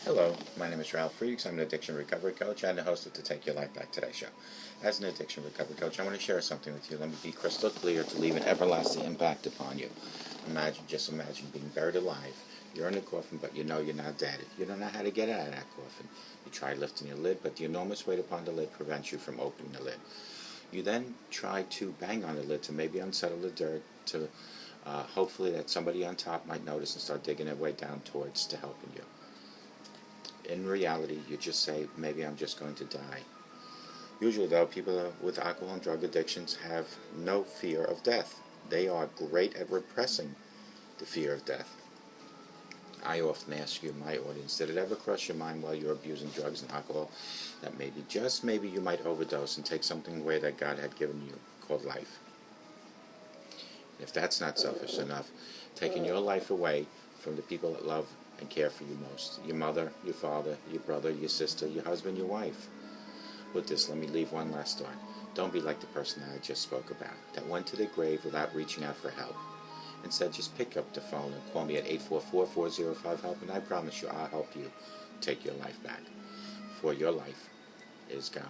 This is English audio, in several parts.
Hello, my name is Ralf Friedrichs. I'm an addiction recovery coach and the host of the Take Your Life Back Today show. As an addiction recovery coach, I want to share something with you. Let me be crystal clear to leave an everlasting impact upon you. Just imagine being buried alive. You're in a coffin, but you know you're not dead. You don't know how to get out of that coffin. You try lifting your lid, but the enormous weight upon the lid prevents you from opening the lid. You then try to bang on the lid to maybe unsettle the dirt, to hopefully that somebody on top might notice and start digging their way down towards to helping you. In reality, you just say, maybe I'm just going to die. Usually, though, people with alcohol and drug addictions have no fear of death. They are great at repressing the fear of death. I often ask you, my audience, did it ever cross your mind while you're abusing drugs and alcohol that maybe, just maybe, you might overdose and take something away that God had given you called life? If that's not selfish enough, taking your life away from the people that love and care for you most, your mother, your father, your brother, your sister, your husband, your wife. With this, let me leave one last thought. Don't be like the person that I just spoke about, that went to the grave without reaching out for help. Instead, just pick up the phone and call me at 844-405-HELP, and I promise you I'll help you take your life back, for your life is gone.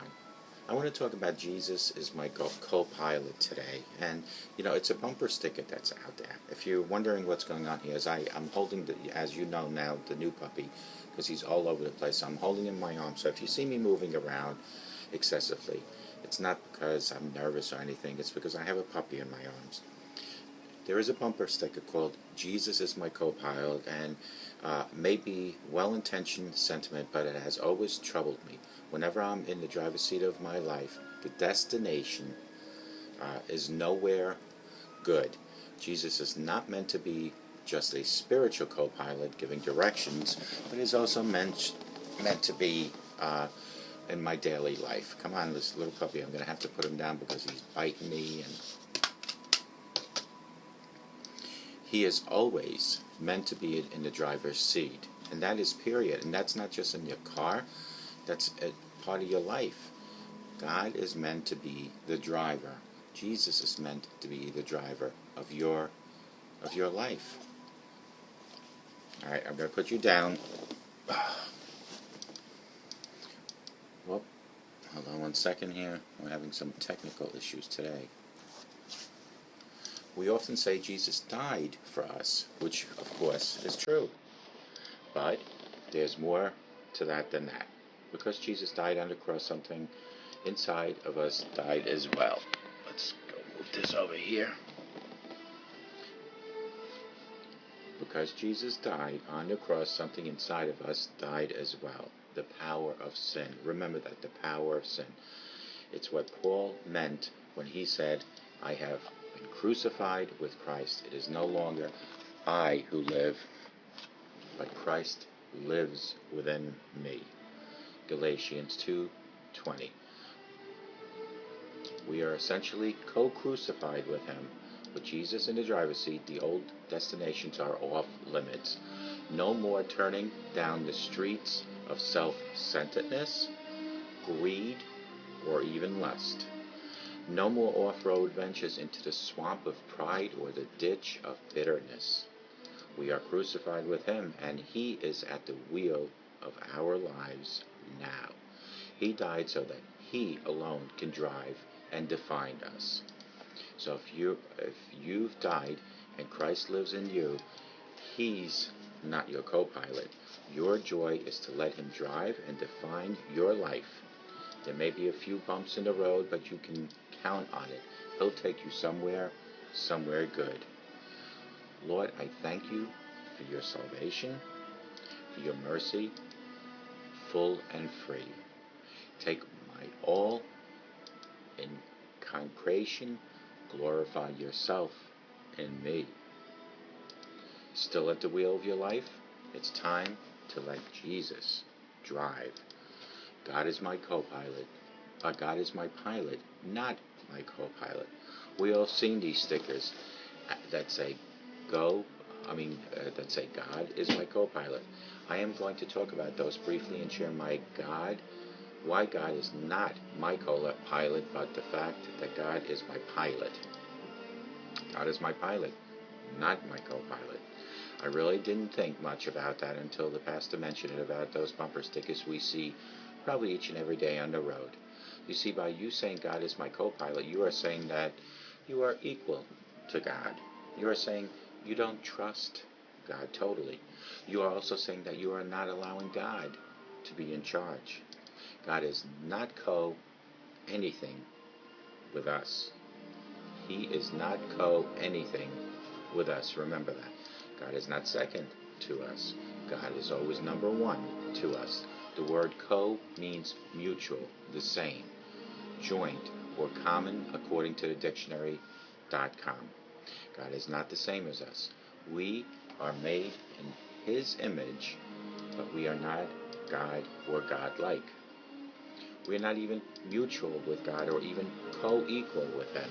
I want to talk about Jesus is my co-pilot today, and it's a bumper sticker that's out there. If you're wondering what's going on here, I'm holding, as you know now, the new puppy, because he's all over the place. I'm holding him in my arms, so if you see me moving around excessively, it's not because I'm nervous or anything, it's because I have a puppy in my arms. There is a bumper sticker called Jesus is my co-pilot, and may be well-intentioned sentiment, but it has always troubled me. Whenever I'm in the driver's seat of my life, the destination is nowhere good. Jesus is not meant to be just a spiritual co-pilot giving directions, but is also meant to be in my daily life. Come on, this little puppy, I'm going to have to put him down because he's biting me, and he is always meant to be in the driver's seat, and that is period. And that's not just in your car, that's a part of your life. God is meant to be the driver. Jesus is meant to be the driver of your life. All right, I'm going to put you down. Well, hold on one second here. We're having some technical issues today. We often say Jesus died for us, which of course is true. But there's more to that than that. Because Jesus died on the cross, something inside of us died as well. Let's go move this over here. Because Jesus died on the cross, something inside of us died as well. The power of sin. Remember that, the power of sin. It's what Paul meant when he said, I have been crucified with Christ. It is no longer I who live, but Christ lives within me. Galatians 2:20. We are essentially co-crucified with him. With Jesus in the driver's seat, the old destinations are off limits. No more turning down the streets of self-centeredness, greed, or even lust. No more off-road ventures into the swamp of pride or the ditch of bitterness. We are crucified with him, and he is at the wheel of our lives now. He died so that he alone can drive and define us. So if you've died and Christ lives in you, he's not your co-pilot. Your joy is to let him drive and define your life. There may be a few bumps in the road, but you can count on it. He'll take you somewhere good. Lord, I thank you for your salvation, for your mercy, full and free. Take my all in concretion, glorify yourself in me. Still at the wheel of your life? It's time to let Jesus drive. God is my co-pilot. God is my pilot, not my co-pilot. We all seen these stickers that say that say God is my co-pilot. I am going to talk about those briefly and share why God is not my co-pilot, but the fact that God is my pilot. God is my pilot, not my co-pilot. I really didn't think much about that until the pastor mentioned it about those bumper stickers we see probably each and every day on the road. You see, by you saying God is my co-pilot, you are saying that you are equal to God. You are saying you don't trust God totally. You are also saying that you are not allowing God to be in charge. God is not co-anything with us. He is not co-anything with us. Remember that. God is not second to us. God is always number one to us. The word co means mutual, the same, joint, or common according to the dictionary.com. God is not the same as us. We are made in His image, but we are not God or God-like. We are not even mutual with God or even co-equal with Him.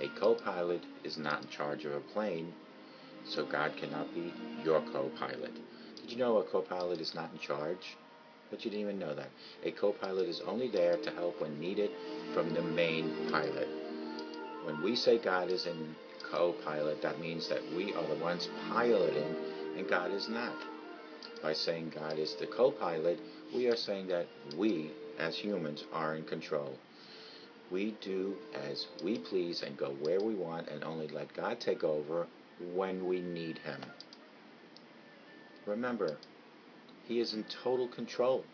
A co-pilot is not in charge of a plane, so God cannot be your co-pilot. Did you know a co-pilot is not in charge? But you didn't even know that. A co-pilot is only there to help when needed from the main pilot. When we say God is in co-pilot, that means that we are the ones piloting and God is not. By saying God is the co-pilot, we are saying that we, as humans, are in control. We do as we please and go where we want and only let God take over when we need Him. Remember, He is in total control.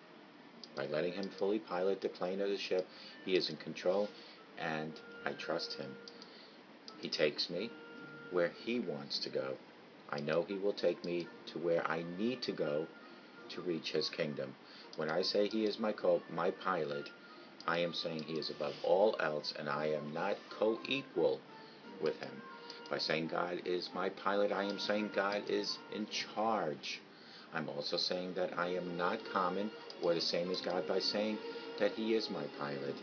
By letting Him fully pilot the plane or the ship, He is in control, and I trust Him. He takes me where He wants to go. I know He will take me to where I need to go to reach His kingdom. When I say He is my pilot, I am saying He is above all else, and I am not co-equal with Him. By saying God is my pilot, I am saying God is in charge. I'm also saying that I am not common or the same as God by saying that He is my pilot.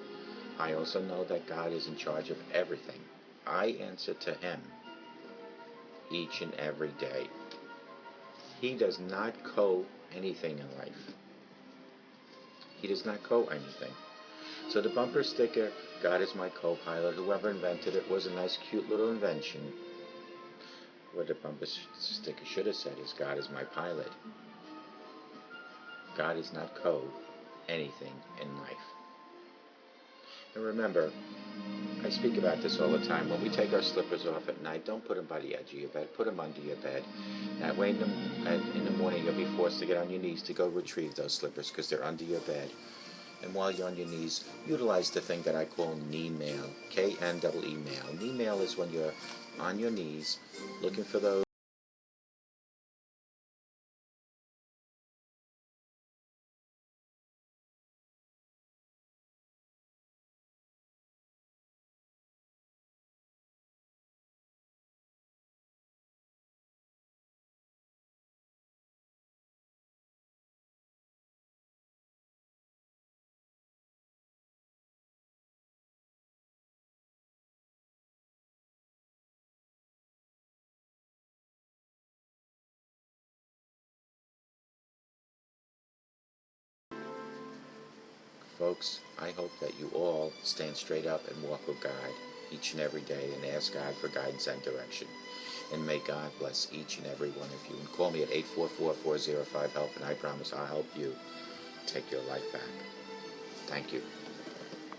I also know that God is in charge of everything. I answer to Him each and every day. He does not anything in life. He does not anything. So the bumper sticker, God is my co-pilot, whoever invented it, was a nice cute little invention. What the bumper sticker should have said is God is my pilot. God is not anything in life. And remember, I speak about this all the time. When we take our slippers off at night, don't put them by the edge of your bed. Put them under your bed. That way in the morning you'll be forced to get on your knees to go retrieve those slippers because they're under your bed. And while you're on your knees, utilize the thing that I call knee mail. K-N-E-E mail. Knee mail is when you're on your knees looking for those folks. I hope that you all stand straight up and walk with God each and every day and ask God for guidance and direction. And may God bless each and every one of you. And call me at 844-405-HELP, and I promise I'll help you take your life back. Thank you.